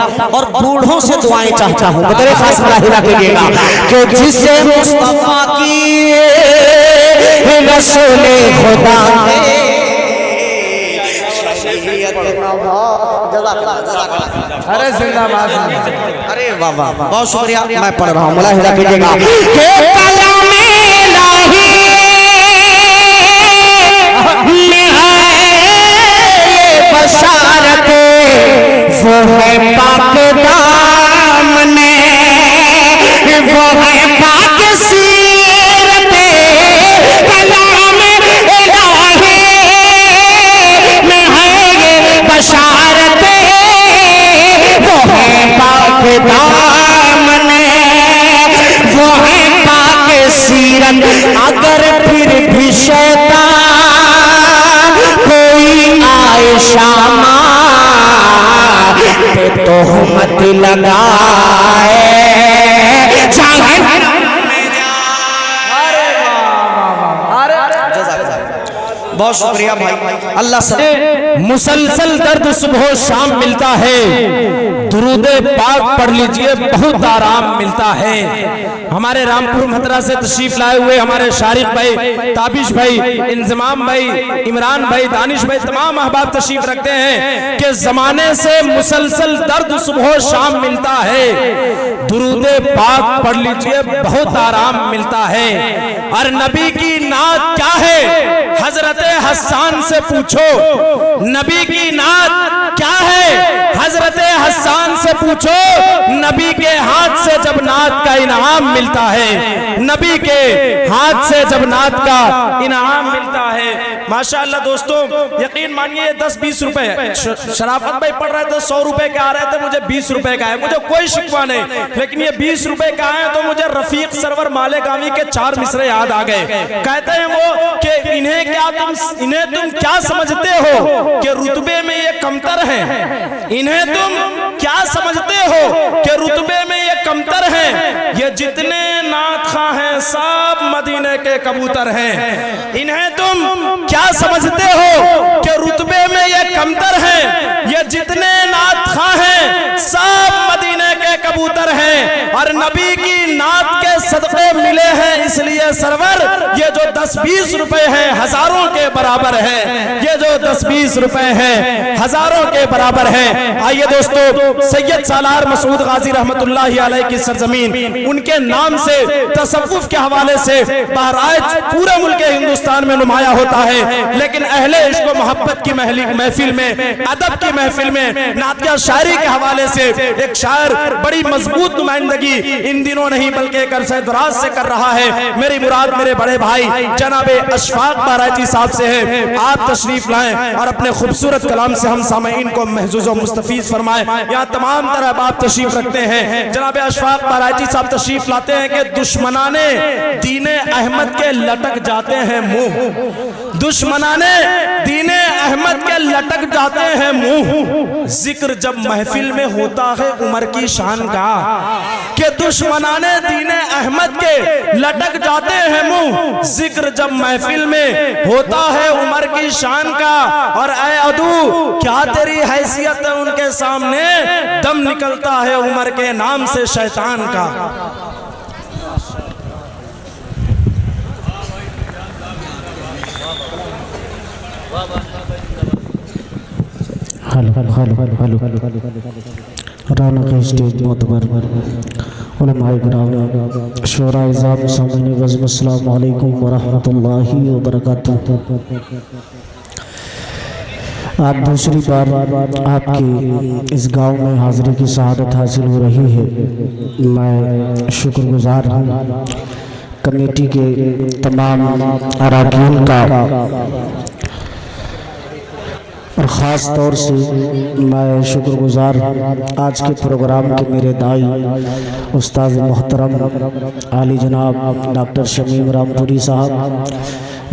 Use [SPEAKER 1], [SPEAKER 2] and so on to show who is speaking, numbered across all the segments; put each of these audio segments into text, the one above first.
[SPEAKER 1] हूँ और बूढ़ों से दुआएं चाहता हूँ। बदरे खास मुलाहिजा कीजिएगा कि जिसे मुस्तफा की रसूल खुदा
[SPEAKER 2] अरे जिंदाबाद।
[SPEAKER 1] अरे वाह वाह, बहुत शुक्रिया। मैं पढ़ रहा हूँ, मुलाहिजा कीजिएगा कि कलाम इलाही में है बशारत, वो है पाक दामने, वो है पाक सीरत। कलाम इलाही में है बशारत, वो है पाक दामने, वो है पाक सीरत। अगर फिर भी शैतान कोई आए शामा पे तोहमत लगाए, बहुत शुक्रिया भाई, अल्लाह सब।
[SPEAKER 2] मुसलसल दर्द सुबह शाम मिलता है, दुरूद पाक पढ़ लीजिए बहुत आराम मिलता है। हमारे रामपुर महतरा से तशरीफ लाए हुए हमारे शारिक भाई, ताबिश भाई, इंजमाम भाई, इमरान भाई, दानिश भाई, तमाम अहबाब तशरीफ रखते हैं कि जमाने से मुसलसल दर्द सुबह शाम मिलता है, दुरूद पाक पढ़ लीजिए बहुत आराम मिलता है। और नबी की नात क्या है, हजरत हसन से पूछो। नबी की नात क्या है, हजरत हसन से पूछो। नबी के हाथ से जब नात का इनाम मिलता है, नबी के हाथ से जब नात का इनाम मिलता है, माशाअल्लाह दोस्तों, यकीन मानिए 10-20 रुपए शराफत भाई पढ़ रहे थे, 100 रुपए के आ रहे थे, मुझे 20 रुपए का है, मुझे कोई शिकवा नहीं, लेकिन ये 20 रुपए का है तो मुझे रफीक सरवर मालेगामी के 4 मिसरे याद आ गए। कहते हैं वो कि इन्हें तुम क्या समझते हो कि रुतबे में ये कमतर हैं, इन्हें तुम क्या समझते हो कि रुतबे में ये कमतर हैं, ये जितने नात खां हैं सब मदीने के कबूतर हैं। इन्हें तुम क्या समझते हो कि रुतबे में ये कमतर हैं, ये जितने नात खां हैं सब मदीने के कबूतर हैं। और नबी की नात के सदक़े मिले हैं इसलिए सरवर ये जो 10-20 रुपए हैं हजारों के बराबर है, ये जो 10-20 रुपए हैं हजारों के बराबर है। आइए दोस्तों, सैयद सालार मसूद गाजी रहमतुल्लाहि अलैह की सरजमीन, उनके नाम से तसव्वुफ के हवाले से बहराइच पूरे मुल्क हिंदुस्तान में नुमाया होता है, लेकिन अहले इश्क व मोहब्बत की महफिल में, अदब की महफिल में, नातिया शायरी के हवाले से एक शायर बड़ी मजबूत नुमाइंदगी इन दिनों नहीं बल्कि एक अरसे दराज से कर रहा है। मेरी मुराद मेरे बड़े भाई जनाबे अशफाक बाराची साहब से है। आप तशरीफ लाएं और अपने खूबसूरत कलाम से हम सामईन को महजूज और मुस्तफीज फरमाएं। यहाँ तमाम तरह बाप तशरीफ रखते हैं। जनाबे अशफाक बाराची साहब तशरीफ लाते हैं कि दुश्मनाने दीने अहमद के लटक जाते हैं मुंह, दुश्मनाने दीने अहमद के लटक जाते हैं मुंह। जिक्र जब महफिल में होता है उमर की शान का, कि दुश्मनाने दीने अहमद के लटक जाते हैं मुंह। जिक्र जब महफिल में होता है उमर की शान का, और ऐ अदू क्या तेरी हैसियत है उनके सामने, दम निकलता है उमर के नाम से शैतान का।
[SPEAKER 3] राना का स्टेज मोतबर उलमाए किराम शोरा इज़ाम सामने वज़्म अस्सलामु अलैकुम व रहमतुल्लाहि व बरकातुहू। आज दूसरी बार आपकी इस गांव में हाज़िरी की सआदत हासिल हो रही है। मैं शुक्रगुजार हूँ कमेटी के तमाम अरकान का, और ख़ास तौर से मैं शुक्रगुजार आज के प्रोग्राम के मेरे दाई उस्ताद मोहतरम आली जनाब डॉक्टर शमीम रामपुरी साहब,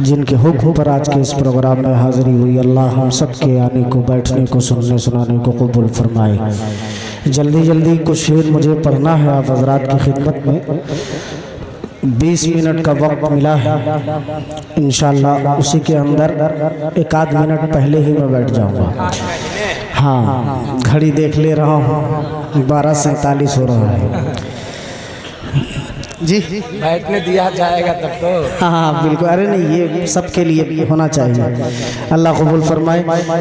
[SPEAKER 3] जिनके हुक्म पर आज के इस प्रोग्राम में हाज़िरी हुई। अल्लाह हम सब के आने को, बैठने को, सुनने सुनाने को कबूल फरमाए। जल्दी जल्दी कुछ शेर मुझे पढ़ना है आप हज़रात की खिदमत में। 20 मिनट का वक्त मिला है, इंशाअल्लाह उसी के अंदर 1 आध मिनट पहले ही मैं बैठ जाऊंगा। हाँ, घड़ी देख ले रहा हूँ 12:47 हो रहा है जी।
[SPEAKER 2] बैठने दिया जाएगा तब तो।
[SPEAKER 3] हाँ बिल्कुल, अरे नहीं ये सबके लिए होना चाहिए। अल्लाह कबूल फरमाए।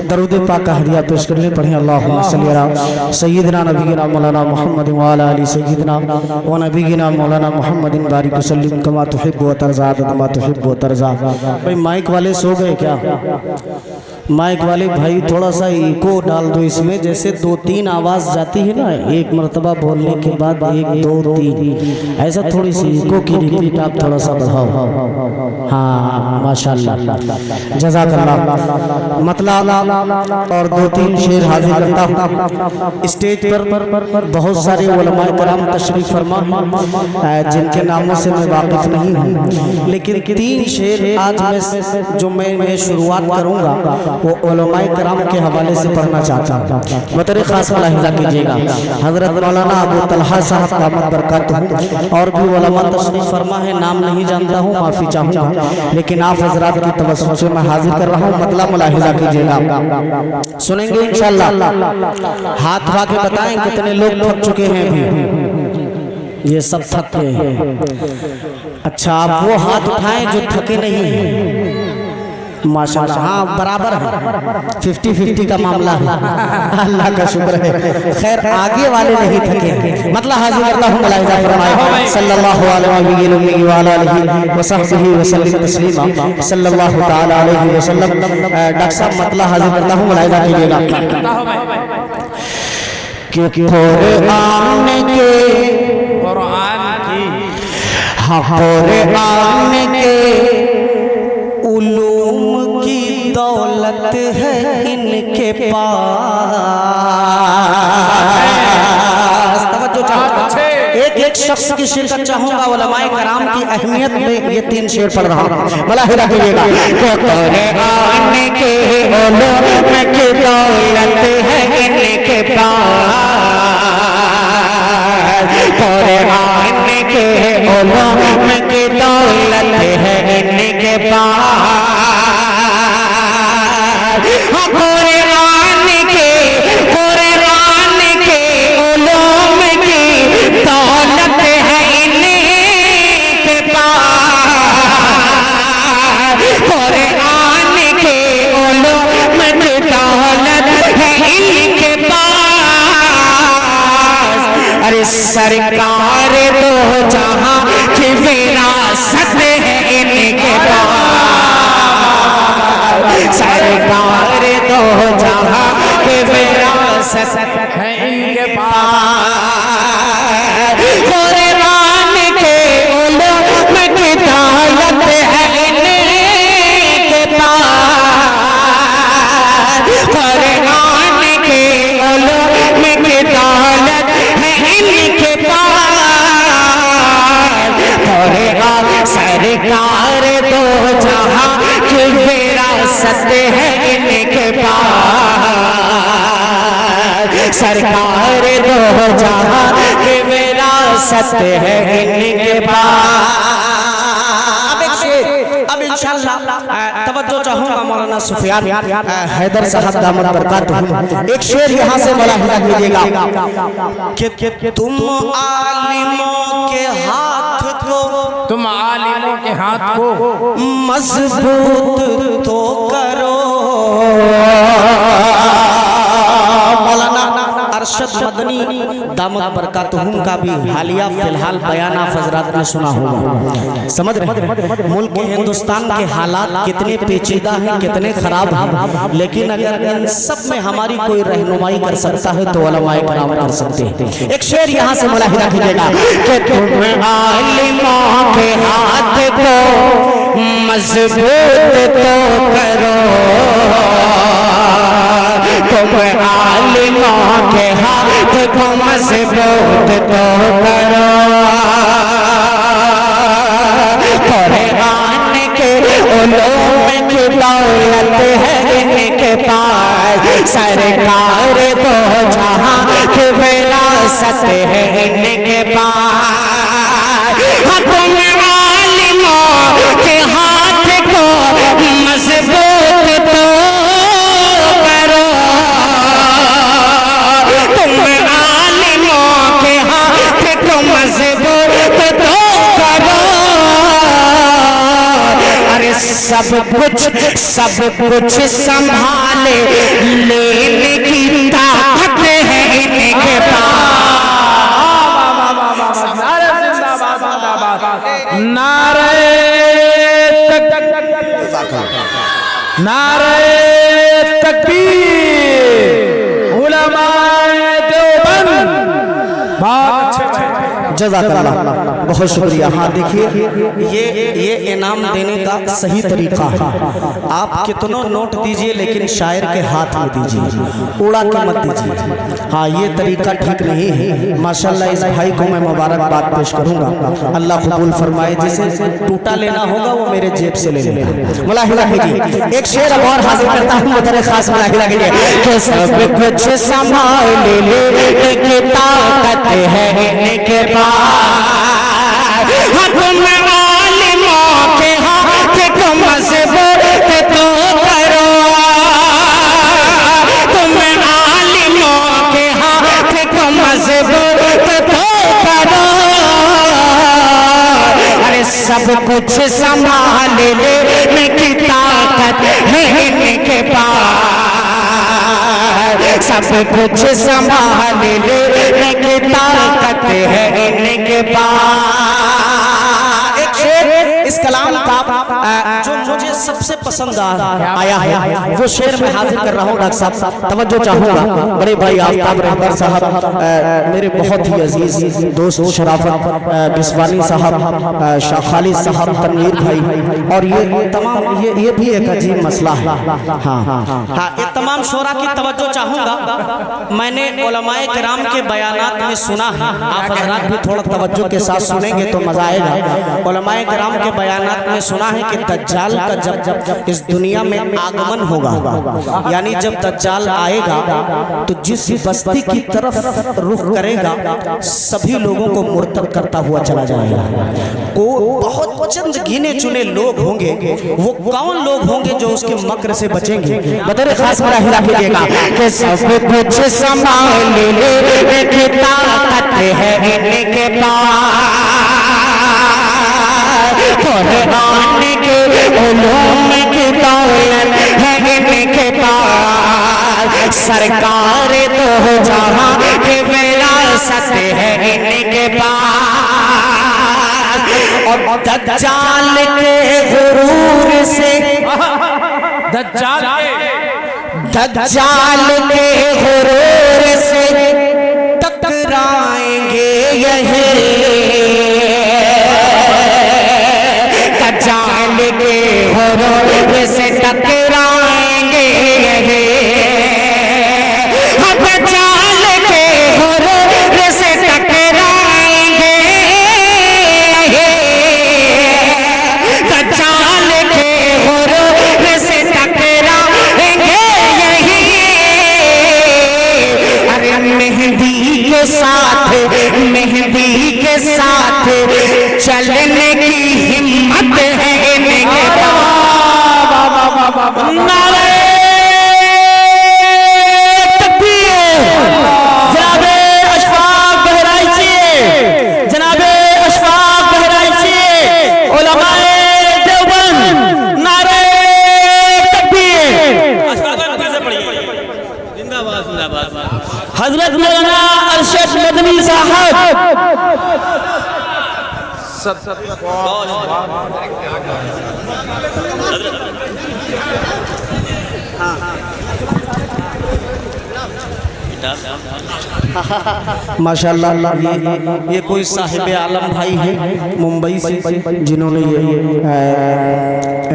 [SPEAKER 3] दरूद पाक का हदिया पेश करने पढ़े। अल्लाहुम्मा सल्ली अला सय्यिदना नबीना मौलाना मुहम्मद व अला आलि सय्यिदना व नबीना मौलाना मुहम्मदिन बारिक वसल्लम कमा तुहिब्बु व तरज़ा कमा तुहिब्बु व तरज़ा। भाई माइक वाले सो गए क्या? माइक वाले भाई थोड़ा सा इको डाल दो इसमें, जैसे 2-3 आवाज़ जाती है ना, एक मरतबा बोलने के बाद 1 2 3, ऐसा थोड़ी सी इको की रिपीट आप थोड़ा सा बढ़ाओ। हाँ माशाल्लाह, जज़ाकल्लाह। मतलब और 2-3 शेर हाजिर करता हूँ। स्टेज पर बहुत सारे उलमा कराम तशरीफ फरमा जिनके नामों से मैं वाकिफ नहीं हूँ, लेकिन 3 शेर आज जो मैं शुरुआत करूँगा वो उलमाए कराम के हवाले से पढ़ना चाहता हूँ। बतौर खास मुलाहिज़ा कीजिएगा, हज़रत मौलाना अबू तलहा साहब दामत बरकतहू और भी उलमा तशरीफ फरमा है, नाम नहीं जानता हूँ, माफ़ी चाहूँगा, लेकिन आप हज़रात की तवज्जो से मैं हाजिर कर रहा हूँ, मतलब मुलाहिज़ा कीजिएगा, सुनेंगे इंशाअल्लाह। हाथ उठा के बताएं कितने लोग थक चुके हैं अभी? ये सब थक गए हैं। अच्छा, आप वो हाथ उठाएं जो थके नहीं हैं। माशाल्लाह, हाँ बराबर है, 50-50 का मामला है। अल्लाह का शुक्र है। खैर आगे वाले नहीं थके, मतलब हाजिर करता हूँ मुलाहिज़ा फरमाए। सल्लल्लाहु अलैहि व आलिहि वसहबिहि वसल्लम तस्लीमा, सल्लल्लाहु तआला अलैहि वसल्लम। डॉक्टर साहब मतलब हाजिर करता हूँ, मुलाहिज़ा कीजिएगा कि कुरान के उलूम की दौलत है इनके पास। एक शख्स की शिरकत चाहूंगा, उलमाए कराम की अहमियत में ये 3 शेर पढ़ रहा हूँ, मुलाहिज़ा कीजिएगा। कुरान के उलूम की दौलत है इनके पास, कुरान के उलूम की दौलत है इनके पास। सरकार दो जहां की विरासत है इनके पास, सरकार दो जहां की विरासत है इनके पास। कुरान के उलूम की दौलत है इनके पास, कुरान के उलूम की दौलत इनके पास। सरकार दो जहां की विरासत है इनके पास, सरकार दो जहां की विरासत है इनके पास। अब इंशाअल्लाह तवज्जो चाहूंगा मौलाना सुफियान हैदर साहब दामत बरकतहू। एक शेर यहाँ से मुलाहिज़ा कीजिएगा कि तुम आलिमों के हाथ को,
[SPEAKER 2] तुम आलिमों के हाथ को
[SPEAKER 3] मजबूत तो करो। मौलाना अरशद मदनी दामत बरकतहू का भी हालिया फिलहाल बयान आप हज़रात ने सुना होगा, समझ रहे हैं। मुल्क हिंदुस्तान के हालात कितने पेचीदा हैं, कितने खराब हैं, लेकिन अगर इन सब में हमारी कोई रहनुमाई कर सकता है तो उलमाए कराम कर सकते हैं। एक शेर यहाँ से मुलाहिज़ा कीजिएगा कि तुम आलिमों के हाथ को मजबूत तो करो, तुम आलिमों के हाथ को मजबूत तो करो। कुरान के उलूम की दौलत है इनके पास, सरकार दो जहां की विरासत है इनके पास। तुम आलिमों के हाथ को मजबूत तो करो,
[SPEAKER 1] सब कुछ संभाले लेने की ताकत है इनके पास।
[SPEAKER 2] नारे तकबीर उलमाए देवबंद। बहुत अच्छे
[SPEAKER 3] जज़ाकल्लाह, बहुत शुक्रिया। हाँ देखिए, ये इनाम देने का सही तरीका है। आप कितनों नोट दीजिए लेकिन शायर के हाथ में दीजिए, उड़ा के मत दीजिए। हाँ, ये तरीका ठीक नहीं है। माशाल्लाह इस भाई को मैं मुबारकबाद पेश करूंगा, अल्लाह कबूल फरमाए। जिसे टूटा लेना होगा वो मेरे जेब से ले लेगा। मुलाहिजा कीजिए, एक शेर अब और हाजिर करता हूँ मेरे खास। मुलाहिजा कीजिए कि सब कुछ संभाल ले के ताकत है इनके पास। तुम आलिमों के हाथ को मजबूत तो करो, तुम आलिमों के हाथ को मजबूत तो करो। अरे सब कुछ संभाल लेने की ताकत है इनके पास, सब कुछ संभाल लेने की ताकत है इनके पास। एक शेर इस कलाम का जो मुझे सबसे पसंद आया है वो शेर मैं हाजिर कर रहा हूँ। डॉक्टर साहब तवज्जो चाहूँगा। बड़े भाई आफ्ताब रहबर साहब, मेरे बहुत ही अजीज दोस्त शराफत बिस्वानी साहब, शाह खालिद साहब, तनवीर भाई, और ये तमाम ये भी एक अजीब मसला है। हाँ, ये तमाम शोरा की तवज्जो चाहूँगा। मैंने उलमाए किराम के बयानात में सुना है, आप हज़रात भी थोड़ा तवज्जो के साथ सुनेंगे तो मज़ा आएगा। उलमाए किराम के बयानात में सुना है कि दज्जाल का जब इस दुनिया में आगमन होगा, यानी जब दज्जाल आएगा तो जिस बस्ती की तरफ रुख करेगा सभी लोगों को मुर्तद करता हुआ चला जाएगा। को बहुत चंद गिने चुने लोग होंगे, वो कौन लोग होंगे जो उसके मकर से बचेंगे? बदर खास मुलाहिजा कीजिएगा कि सब कुछ संभाल लेने की ताकत है इनके पास, कुरान के उलूम की दौलत है इनके पास, सरकार दो जहां की विरासत है इनके पास। और दज्जाल के गुरूर से,
[SPEAKER 2] दज्जाल
[SPEAKER 3] के गुरूर से टकराएंगे यही, दज्जाल के गुरूर से टकराएंगे यही, दज्जाल के गुरूर से टकराएंगे यही, दज्जाल के गुरूर से टकराएंगे यही। अरे मेहंदी के साथ चलने की हिम्मत है इनके पास। नारे तकबीर। जनाबे अशफाक बहराइची, जनाबे अशफाक बहराइची, उलमाए देवबंद, नारे तकबीर। हजरत मौलाना अरशद मदनी साहब माशाल्लाह, ये कोई साहिब आलम भाई है मुंबई से जिन्होंने ये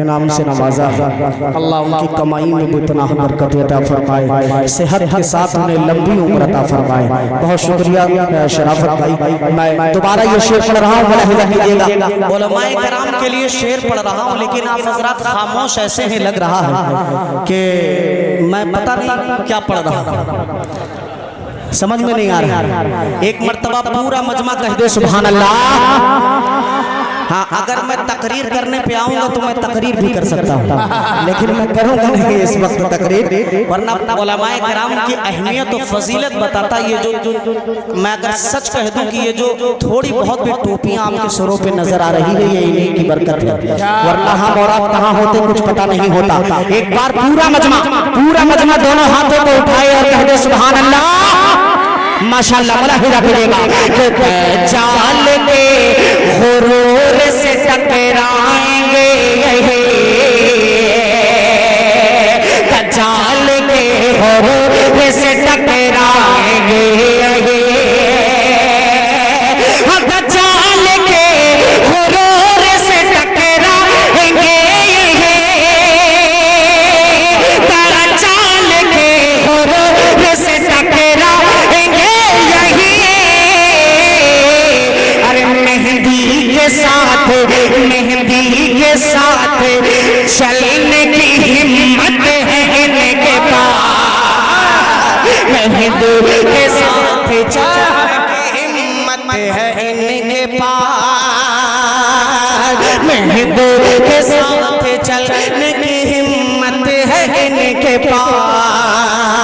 [SPEAKER 3] इनाम से नवाजा है। अल्लाह उनकी कमाई में भी इतना बरकत अता फरमाए, सेहत के साथ उन्हें लंबी उम्र अता फरमाए। बहुत शुक्रिया शराफत भाई। मैं दोबारा ये शेर पढ़ रहा हूँ, मुलाहिजा कीजिएगा। उलमाए किराम के लिए शेर पढ़ रहा हूँ लेकिन आप हज़रात खामोश ऐसे हैं, लग रहा है कि मैं पता नहीं क्या पढ़ रहा हूँ, समझ में नहीं आ रहा। एक मर्तबा पूरा मजमा कह दे सुभान अल्लाह।
[SPEAKER 1] हाँ, अगर मैं तकरीर करने पे आऊंगा तो मैं तकरीर भी कर सकता हूँ, लेकिन मैं करूंगा नहीं इस वक्त तकरीर, वरना उलमाए किराम की अहमियत और फजीलत बताता। ये जो मैं अगर सच कह दूं कि ये जो थोड़ी बहुत भी टोपियां आपके सरों पे नजर आ रही है, ये इन्हीं की बरकत है, वरना हम और आप कहाँ होते कुछ पता नहीं होता। एक बार पूरा मजमा दोनों हाथों को उठाए और कह दे सुभान अल्लाह, माशाअल्लाह, मुलाहिजा करिएगा कि चाल के गुरूर से टकराएंगे, चाल के गुरूर से टकराएंगे, चाल के गुरूर से टकराएंगे, चाल के गुरूर से टकराएंगे, मेहंदी के साथ चलने की हिम्मत है इनके पास, मेहंदी के साथ चलने की हिम्मत है इनके पास, मेहंदी के साथ चलने की हिम्मत है इनके पास,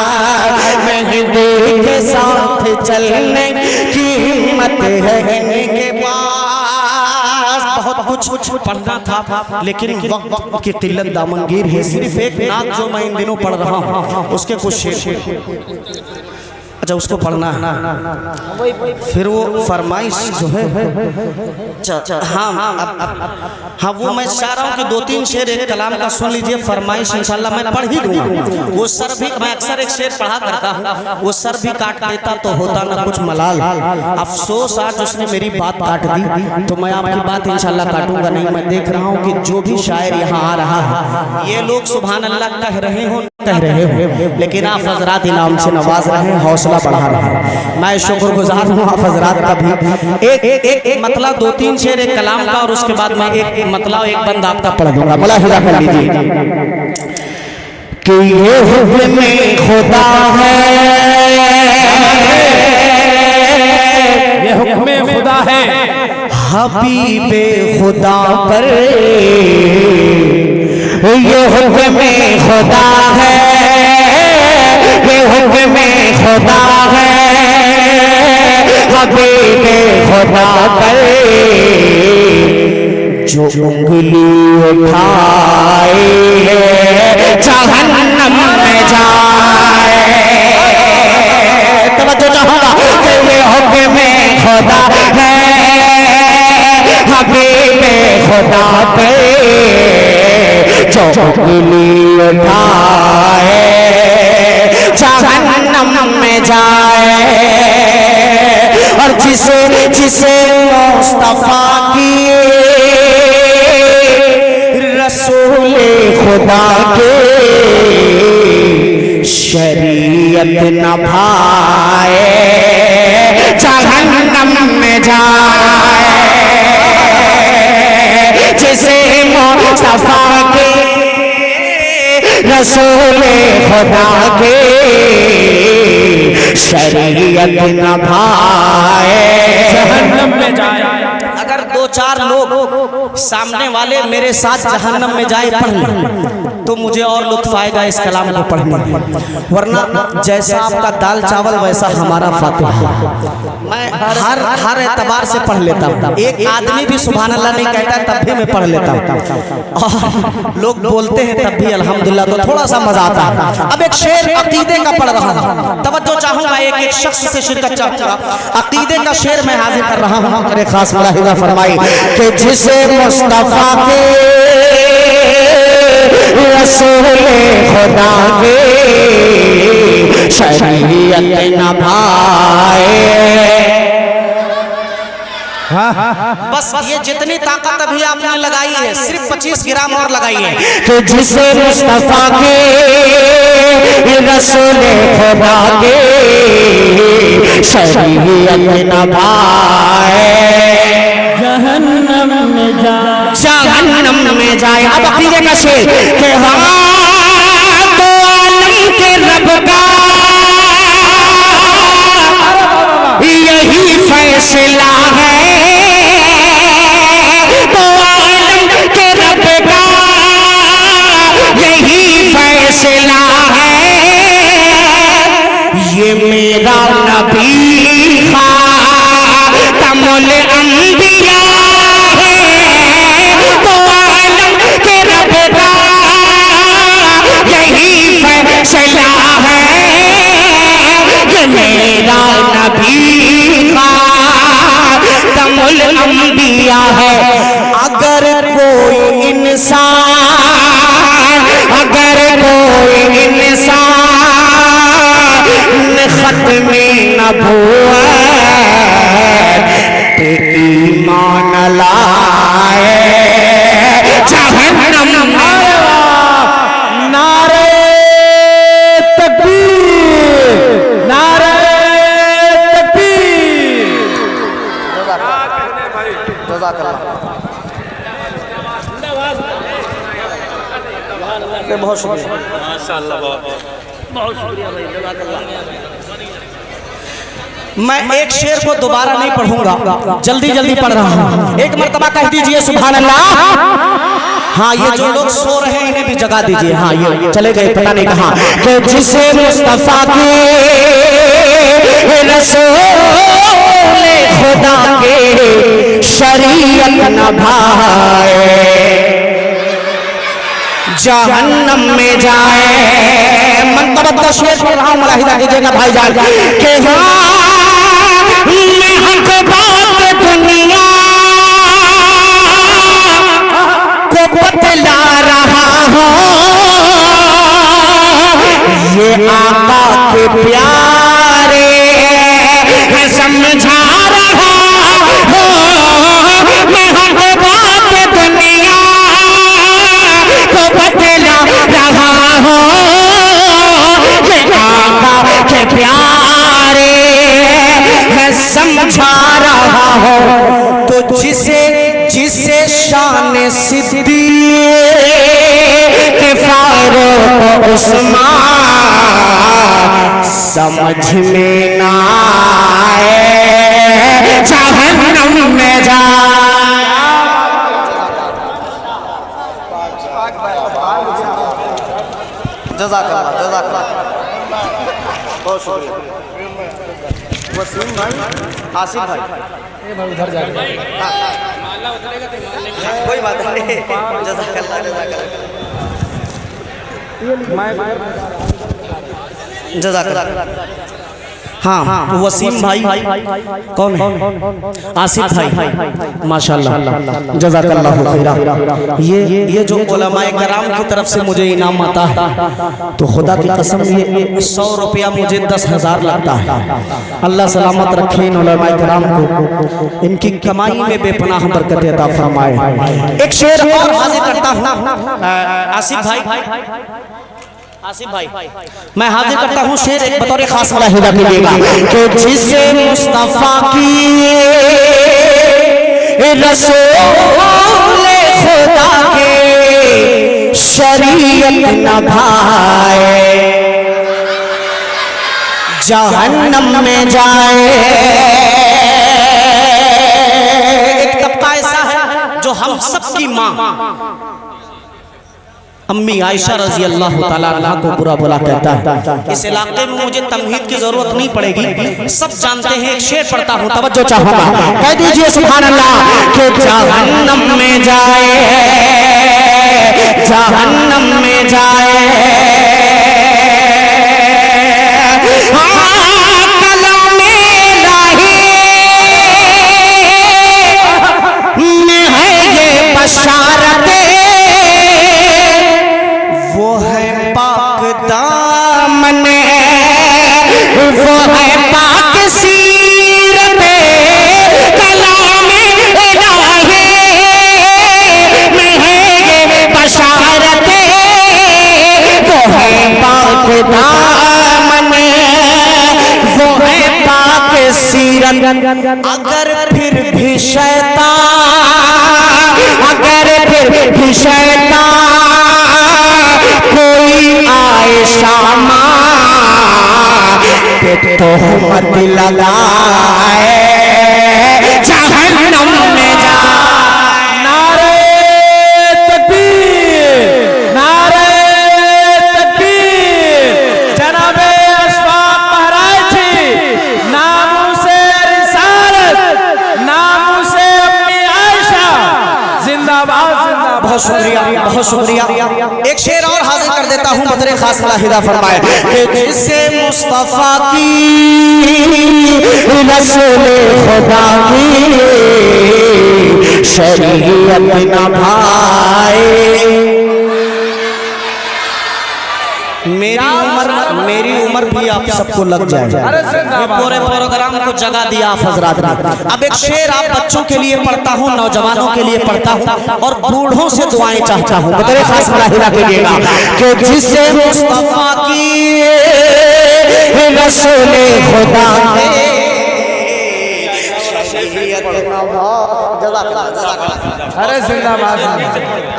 [SPEAKER 1] मेहंदी के साथ चलने की हिम्मत है इनके पास। बहुत कुछ पढ़ना था, लेकिन वक्त की किल्लत दामनगीर है। सिर्फ एक नात जो मैं इन दिनों पढ़ रहा हूँ उसके कुछ शेर, अच्छा उसको पढ़ना है, फिर वो फरमाइश जो है, हाँ वो मैं चाह रहा हूँ कि 2-3 शेर एक कलाम का सुन लीजिए, फरमाइश इंशाल्लाह मैं पढ़ ही दूंगा। वो सर भी, मैं अक्सर एक शेर पढ़ा करता हूँ, वो सर भी काट देता तो होता ना कुछ मलाल, अफसोस आज उसने मेरी बात काट दी, तो मैं आपकी बात इंशाल्लाह काटूंगा नहीं। मैं देख रहा हूँ कि जो भी शायर यहाँ आ रहा है, ये लोग सुभान अल्लाह कह रहे हो, लेकिन आप हजरात इनाम से नवाज रहे हैं, हौसला बढ़ा रहे हैं। मैं शुक्रगुजार हूँ आप हजरात का भी। एक मतलब 2-3 शेर एक कलाम का, और उसके बाद मैं एक मतलब एक बंद आपका पढ़ दूंगा, मुलाहिजा कर लीजिए कि ये हुक्म खुदा है,
[SPEAKER 2] ये हुक्म खुदा है,
[SPEAKER 1] हबीबे खुदा पर ये हुक्म खुदा है, ये हुक्म खुदा है, हबीबे खुदा पर जो उंगली उठाए जहन्नम में जाए। तवज्जो चाहूंगा कि ये हुक्म खुदा है, हबीबे खुदा पे जो उंगली उठाए जहन्नम में जाए। और जिसे मुस्तफा की रसूले खुदा के शरीयत न भाए जहन्नम में जाए। जिसे मुस्तफा के रसूले खुदा के शरीयत न भाए
[SPEAKER 2] जहन्नम में जाए।
[SPEAKER 1] अगर 2-4 लोग सामने वाले मेरे साथ जहन्नम में जाए पढ़ लें तो मुझे और लुत्फ आएगा इस कलाम को पढ़ने में, वरना जैसा आपका दाल चावल वैसा हमारा फातिहा। मैं हर एतबार से पढ़ लेता हूँ, एक आदमी भी सुभान अल्लाह नहीं कहता तब भी मैं पढ़ लेता हूँ, और लोग बोलते हैं तब भी अल्हम्दुलिल्लाह, तो थोड़ा सा मजा आता है। अब एक शेर अकीदे का पढ़ रहा हूँ, तवज्जो चाहूंगा, एक शख्स से शिरकत चाहूंगा। अकीदे का शेर मैं हाजिर कर रहा हूँ, मेरे खास मुलाहिजा फरमाई कि जिसे मुस्तफा के रसूले खुदा के शरीयत न भाए। बस ये जितनी ताकत अभी आपने लगाई है सिर्फ 25 ग्राम और लगाई है कि जिसे मुस्तफा के रसूले खुदा के शरीयत न भाए जहन्नम में जाए। अब अकीदे का शेर कि हाँ तो आलम के रब का यही फैसला है, तो
[SPEAKER 4] तमुल अंबिया है तो आलम के रब का यही फैसला है ये मेरा नबी का तमुल अंबिया है। अगर कोई इंसान खत्म नबूवत पे ईमान लाए जहन्नम
[SPEAKER 2] नारे तकबीर, नारे तकबीर।
[SPEAKER 1] बहुत शुक्रिया,
[SPEAKER 5] माशाअल्लाह,
[SPEAKER 1] बहुत शुक्रिया भाई, जज़ाकल्लाह। मैं एक शेर को दोबारा नहीं पढ़ूंगा, जल्दी जल्दी पढ़ रहा हूँ। एक मर्तबा कह दीजिए सुभान अल्लाह। हाँ, ये जो लोग सो रहे हैं इन्हें भी जगा दीजिए। हाँ, ये चले गए पता नहीं कहाँ।
[SPEAKER 4] कि जिसे मुस्तफा के रसूल खुदा के शरीयत न भाए जहन्नम में जाए। मंतबत शेर पढ़ रहा हूँ, मुलाहिजा कीजिएगा भाईजान के हाँ मैं हक बात दुनिया को बतला रहा हूँ। ये आका के प्यारे है समझा रहा हूँ। मैं हक बात दुनिया को बतला रहा हूँ। ये आका के प्यारे है समझा रहा हूँ। तो जिसे शान सिद्दीक़ फारूक उस्मान समझ में ना आए जहन्नम में जाए।
[SPEAKER 1] जज़ाकल्लाह, जज़ाकल्लाह, बहुत शुक्रिया। वसीम भाई, आसिफ भाई,
[SPEAKER 2] उधर जाके
[SPEAKER 1] कोई बात नहीं, जज़ाकल्लाह, जज़ाकल्लाह, जज़ाकल्लाह। हाँ, वसीम भाई कौन है? आसिफ भाई, माशाल्लाह, जज़ाकल्लाह खैरा। ये जो उलमाए कराम की तरफ से मुझे इनाम आता है तो खुदा की कसम ये 100 रुपया मुझे 10,000 लगता है। अल्लाह सलामत रखे इन उलमाए कराम को, इनकी कमाई में बेपनाह बरकत अता फरमाए। एक शेर और हाजिर करता हूँ आसिफ भाई, मैं हाजिर करता हूँ शेर एक बतौर खास मुलाहिजा कीजिएगा कि जिसे मुस्तफा की रसूल खुदा के शरीयत न भाए जहन्नम में जाए। एक तबका ऐसा है जो हम सबकी माँ अम्मी आयशा रजी अल्लाह ताला अन्हा को बुरा भला कहता है। इस इलाके में मुझे तमहीद की जरूरत नहीं पड़ेगी, सब जानते हैं। एक शेर पढ़ता हूँ, तवज्जो चाहूंगा, कह दीजिए सुभान अल्लाह कि जहन्नम में जाए, जहन्नम में जाए। अगर फिर भी शैतान कोई आए शामा पे तोहमत लगाए जहन्नम में जाए।
[SPEAKER 2] नारे तकबीर, नारे तकबीर। जनाबे अशफाक महराज जी नामों से रिसालत, नाम
[SPEAKER 1] बहुत शुक्रिया, बहुत शुक्रिया। एक शेर और हाजिर कर देता हूँ, बदरे खास मुलाहिदा फरमाए कि जिससे मुस्तफा की
[SPEAKER 4] रसूल खुदा की शरीयत न भाए।
[SPEAKER 1] मेरी उम्र भी आप सबको लग जाए। ये पूरे प्रोग्राम को जगा दिया आप हजरात ने। अब एक शेर आप बच्चों के लिए पढ़ता हूँ, नौजवानों के लिए पढ़ता हूँ और बूढ़ों से दुआएं चाहता हूँ। बदरे खास मुलाहिदा कीजिएगा कि जिससे मुस्तफा की
[SPEAKER 4] रसूल खुदा की
[SPEAKER 2] अरे जिंदाबाद।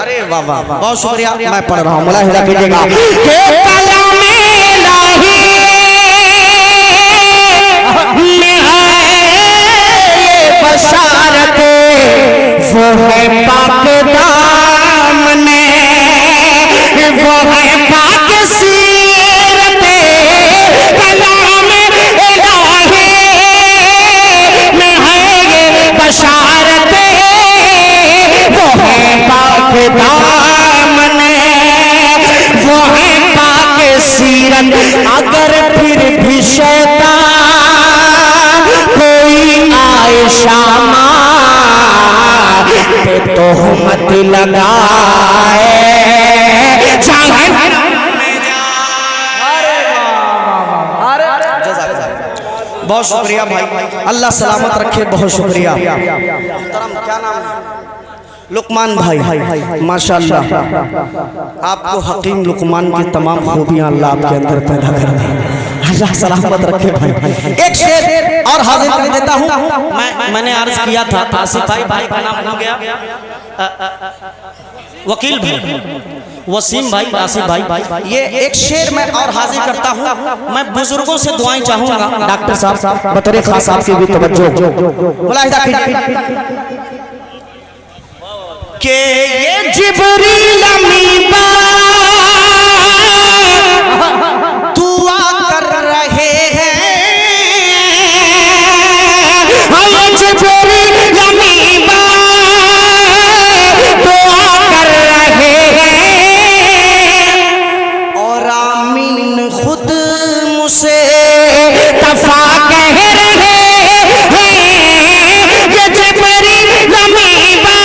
[SPEAKER 1] अरे वाह वाह, बहुत शुक्रिया। मैं पढ़ रहा हूँ, मुलाहिदा कीजिएगा कि
[SPEAKER 4] कलाम इलाही में है ये बशारत, वो है पाक दामने, वो है पाक सीरत। कलाम इलाही में है ये बशारत, वो है पाक दामने, वो है पाक सीरत। अगर फिर भी शैतान कोई आए शामा पे तोहमत लगाए,
[SPEAKER 1] बहुत शुक्रिया भाई, अल्लाह सलामत रखे। बहुत शुक्रिया। मोहतरम क्या नाम है? लुकमान भाई, माशाअल्लाह आपको हकीम लुकमान की तमाम खूबियां अल्लाह आपके अंदर पैदा कर दे। अल्लाह सलामत रखे भाई। एक शेर और हाजिर कर देता हूँ। मैंने अर्ज किया था आसिफ भाई का नाम हो गया, वकील भाई, वसीम भाई, आसिफ भाई। ये एक शेर मैं और हाजिर करता हूँ। मैं बुजुर्गों से दुआएं चाहूंगा। डॉक्टर साहब बतौर खास आपकी भी तवज्जो, मुलाहिदा कीजिए कि ये
[SPEAKER 4] जिब्रील अमीबा
[SPEAKER 1] दुआ कर रहे हैं,
[SPEAKER 4] ये जिब्रील अमीबा दुआ कर रहे हैं,
[SPEAKER 1] और आमीन खुद मुझसे
[SPEAKER 4] तफा कह रहे हैं। ये जिब्रील अमीबा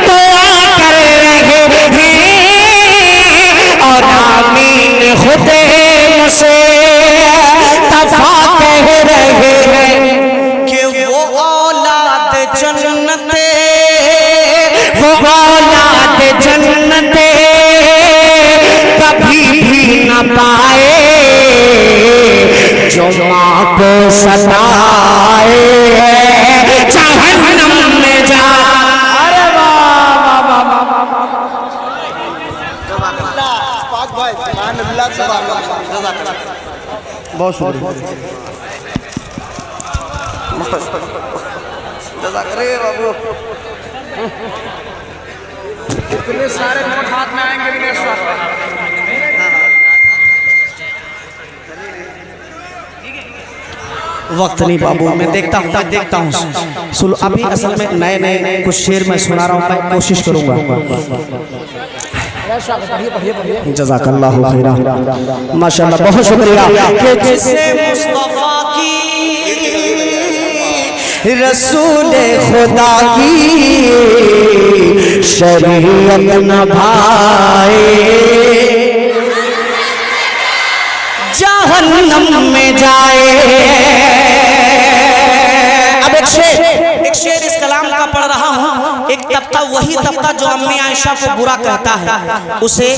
[SPEAKER 4] दुआ कर रहे हैं, और आमीन खुद मुझसे तफा कह रहे हैं
[SPEAKER 1] कि वो औलाद जन्नते,
[SPEAKER 4] वो औलाद जन्नते कभी भी न पाए जो माँ को सताए जहन्नम में जा। अरे
[SPEAKER 1] बहुत शुक्रिया। बाबू
[SPEAKER 2] इतने सारे नोट हाथ में आएंगे भी नहीं।
[SPEAKER 1] वक्त नहीं बाबू, मैं देखता हूँ सुनो। अभी असल में नए नए कुछ शेर मैं सुना रहा हूँ, मैं कोशिश करूँगा। जज़ाकल्लाहु खैरा, माशाअल्लाह, बहुत शुक्रिया। कि जिसे मुस्तफा की
[SPEAKER 4] रसूल खुदा की शरीयत न भाए, जहन्नम में जाए।
[SPEAKER 1] अब एक शेर इस कलाम का पढ़ रहा हूँ। एक तबका, वही तबका जो अम्मी आयशा को बुरा कहता है, उसे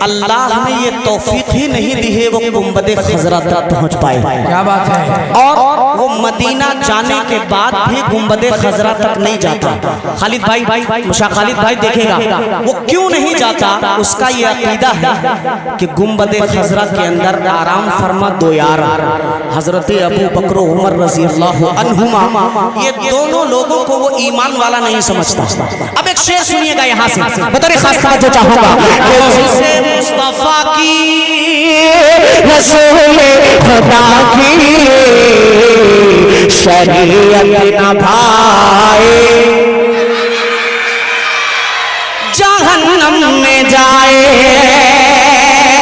[SPEAKER 1] अल्लाह ने ये तौफीक ही नहीं दी है वो गुंबदे खजरा तक पहुँच पाए।
[SPEAKER 2] क्या बात है।
[SPEAKER 1] और वो मदीना जाने के बाद भी गुंबदे खजरा तक नहीं जाता। खालिद भाई, मुशा खालिद भाई देखेगा वो क्यों नहीं जाता। उसका ये अकीदा है कि गुंबदे खजरा के अंदर आराम फरमा दो यार, हजरत अबू बकर उमर रजी अल्लाह अन्हुमा, ये दोनों लोगों को वो ईमान वाला नहीं समझता। अब एक शेर सुनिएगा यहाँ से, बतौर खास तवज्जो चाहूंगा। मुस्तफा की
[SPEAKER 4] रसूल खुदा की शरीयत न भाए, जाए,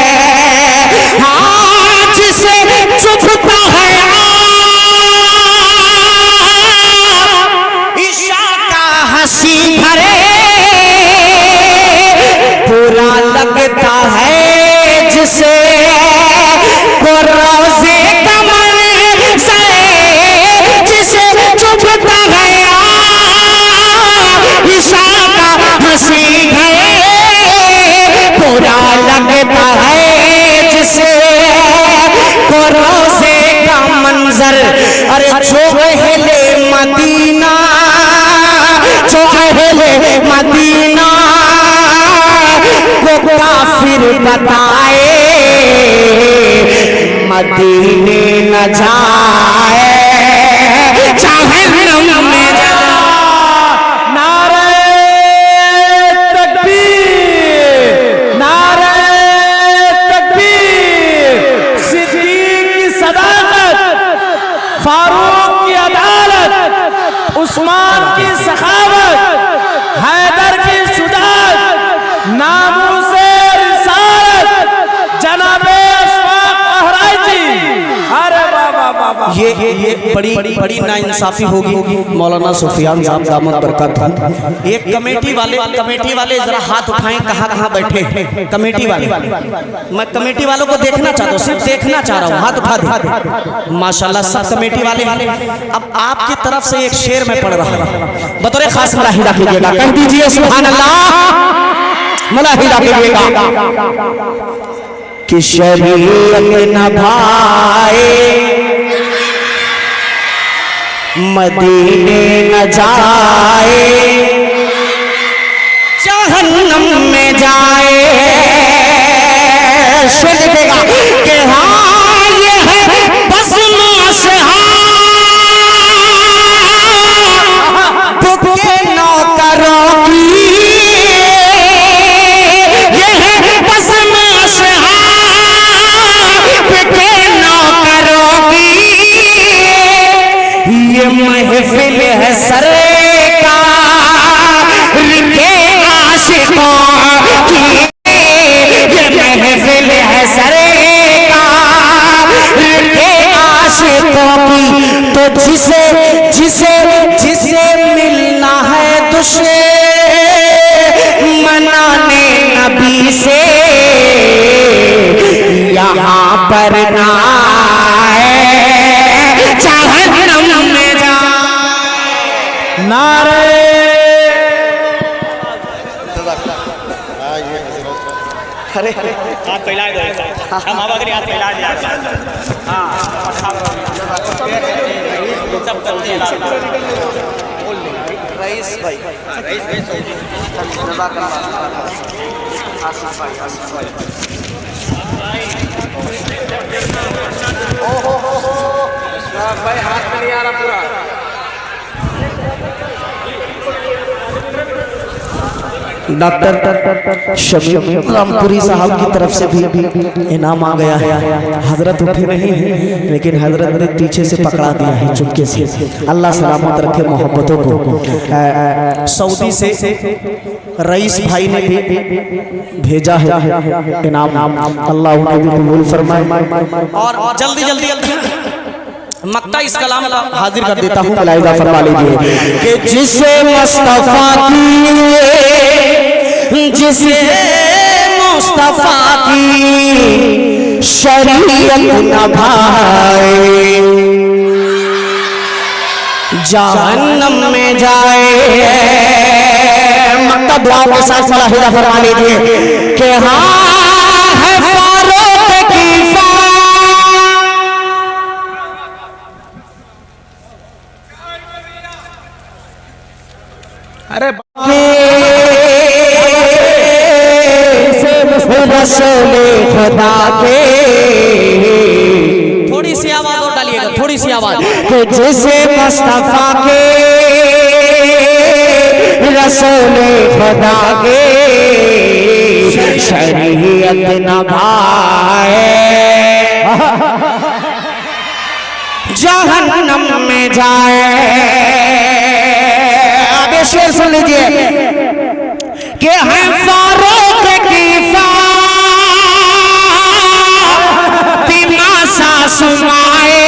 [SPEAKER 4] हाँ जिसे चुभता है ईशा का हंसी भरे, बुरा लगता है जिसे को रोज़े का मंज़र, जिसे चुभता है ईशा का हंसी भरे, बुरा लगता है जिसे को रोज़े का मंजर। अरे जो अहले मदीना, जो अहले मदीना को काफिर बताए, मदीने न जाए, जहन्नम में जाए।
[SPEAKER 2] नारे तकबीर, नारे तकबीर। सिद्दीक की सदाकत, फारूक की अदालत, उस्मान की सखावत, हैदर की शुजाअत, नामूसे रिसालत, जनाबे अशफाक अहराजी। अरे बाबा बाबा,
[SPEAKER 1] ये बड़ी बड़ी नाइंसाफी होगी मौलाना सुफियान साहब दामद बरकत। एक कमेटी वाले जरा हाथ उठाएं, कहाँ कहाँ बैठे कमेटी वाले। मैं कमेटी वालों को देखना चाहता हूँ, सिर्फ देखना चाह रहा हूँ, हाथ उठा दे। माशाल्लाह सब कमेटी वाले। अब आपकी तरफ से एक शेर में पढ़ रहा हूँ, बतौर खास मुलाहिजा कीजिएगा, कह दीजिए सुभान अल्लाह, मुलाहिजा कीजिएगा
[SPEAKER 4] कि शरीयत न भाए, मदीने न जाए, जहन्नम में जाए। सुन लीजिएगा कि हाँ ये है बस नौसिहाब के नौकरों की, ये है बस नौसिहाब के नौकरों की, ये महफिल है सरकार के आशिकों की, ये महफिल है सरकार के आशिकों की। तो जिसे जिसे जिसे मिलना है दुश्मनाने नबी से, यहाँ पर ना आए, जहन्नम में जाए।
[SPEAKER 2] नारे
[SPEAKER 1] अरे
[SPEAKER 5] हाथ फैला दो, हम अब अगर हाथ फैला दिया, हाँ सब करते हैं।
[SPEAKER 1] रईस भाई,
[SPEAKER 2] भाई हाथ में नहीं आ रहा पूरा।
[SPEAKER 3] डॉक्टर शमीम रामपुरी साहब की तरफ से भी इनाम आ गया है। हजरत उठे नहीं हैं, लेकिन हजरत ने पीछे से पकड़ा दिया है चुपके से। अल्लाह सलामत रखे मोहब्बतों को।
[SPEAKER 1] सऊदी से रईस भाई ने भी
[SPEAKER 3] भेजा है इनाम, अल्लाह उन्हें भी कबूल फरमाए।
[SPEAKER 1] और जल्दी जल्दी मक्ता इस कलाम का हाजिर कर देता हूँ,
[SPEAKER 3] मुलाहिजा फरमा लीजिए
[SPEAKER 4] कि जिसे मुस्तफा की, जिसे मुस्तफा की शरीयत न भाए, जहन्नम में जाए। मक्ता दुआ के साथ मुलाहिजा फरमा लीजिए कि हाँ है फारूक की
[SPEAKER 2] अरे
[SPEAKER 4] रसूले खुदा के,
[SPEAKER 1] थोड़ी सी आवाज और डालिएगा, थोड़ी सी आवाज।
[SPEAKER 4] कि जिसे मुस्तफा के रसूले खुदा के शरीयत न भाए, जहन्नम में जाए। अब शेर सुन लीजिए कि है फारूक की समाए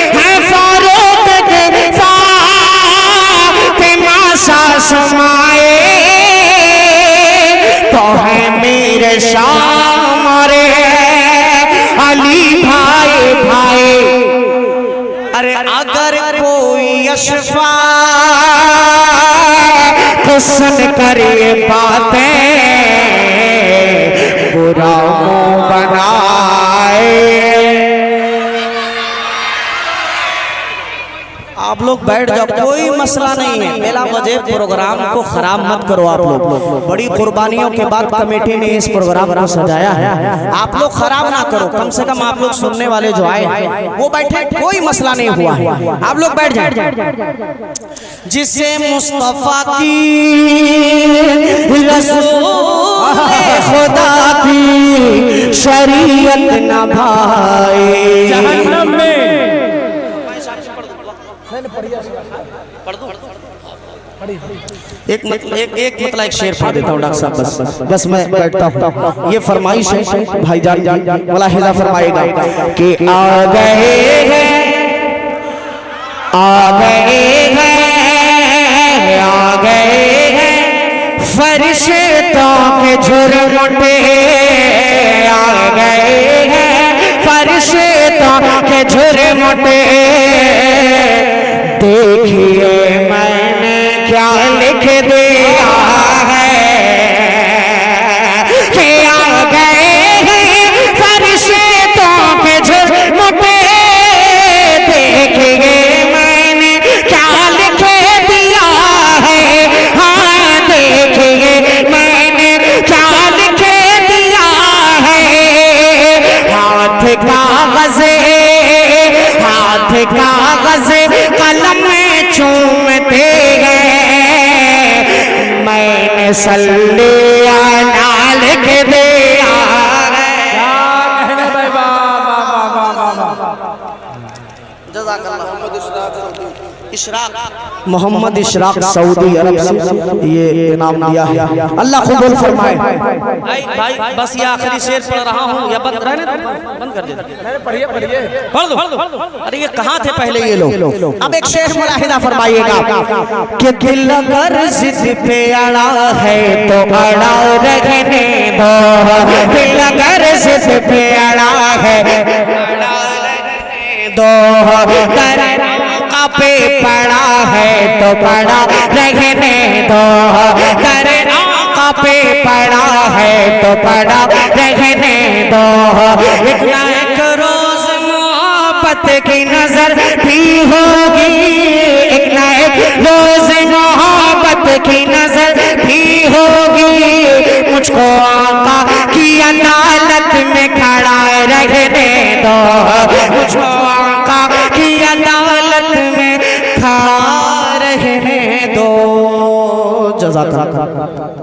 [SPEAKER 4] हैं, फारूक के फातिमा सा समाए तो है मेरे शाम रे अली भाई भाई।
[SPEAKER 1] अरे अगर कोई अशफा
[SPEAKER 4] हुस्न करे बातें बुरा मुंह बनाए।
[SPEAKER 1] आप लोग बैठ जाओ, कोई मसला नहीं है। मेला वजह प्रोग्राम को खराब मत करो। आप लोग बड़ी कुर्बानियों के बाद कमेटी ने इस प्रोग्राम को सजाया है, आप लोग खराब ना करो। कम से कम आप लोग सुनने वाले जो आए वो बैठे, कोई मसला नहीं हुआ है। आप लोग बैठ जाए। जिसे मुस्तफा की
[SPEAKER 4] रसूल खुदा की शरीयत न भाए,
[SPEAKER 2] जहन्नम में
[SPEAKER 1] एक मतलब एक शेर पढ़ देता हूँ डॉक्टर साहब, बस मैं बैठता हूँ। ये फरमाइश है भाईजान मुलाहिजा फरमाएगा
[SPEAKER 4] कि आ गए हैं, आ गए हैं, आ गए हैं फरिश्तों के झुरमुटे, आ गए हैं फरिश्तों के झुरमुटे। देखिए मैंने क्या लिख दिया है कि आ गए हैं फरिश्तों के झुरमुटे। देखिए मैंने क्या लिख दिया है, हाँ देखिए मैंने क्या लिख दिया है। हाथ कागज़े, हाथ कागज़े कलम में चूमते गए, मैंने सल्ले अला लिख दिया है।
[SPEAKER 1] मोहम्मद इशराक सऊदी अरब से ये इनाम दिया है, अल्लाह कबूल फरमाए। भाई भाई बस ये आखिरी शेर पढ़ रहा हूँ, या बंद रहने दो, बंद कर दे। पढ़िए पढ़िए, पढ़ दो। अरे ये कहाँ थे पहले ये लोग?
[SPEAKER 4] अब एक शेर मुलाहिदा फरमाइएगा कि दिल अगर जिद पे अड़ा है तो अड़ा रहने दो, दिल अगर जिद पे अड़ा है अड़ा रहने दो, दरका पे पड़ा है तो पड़ा रहने दो, दरका पे पड़ा है तो पड़ा रहने दो। एक ना एक रोज मोहब्बत की नजर भी होगी, एक ना एक रोज मोहब्बत की नजर भी होगी। मुझको आका की अदालत में खड़ा रहने दो, मुझको आका की अदालत में खड़ा रहने दो।
[SPEAKER 1] जज़ाकल्लाह।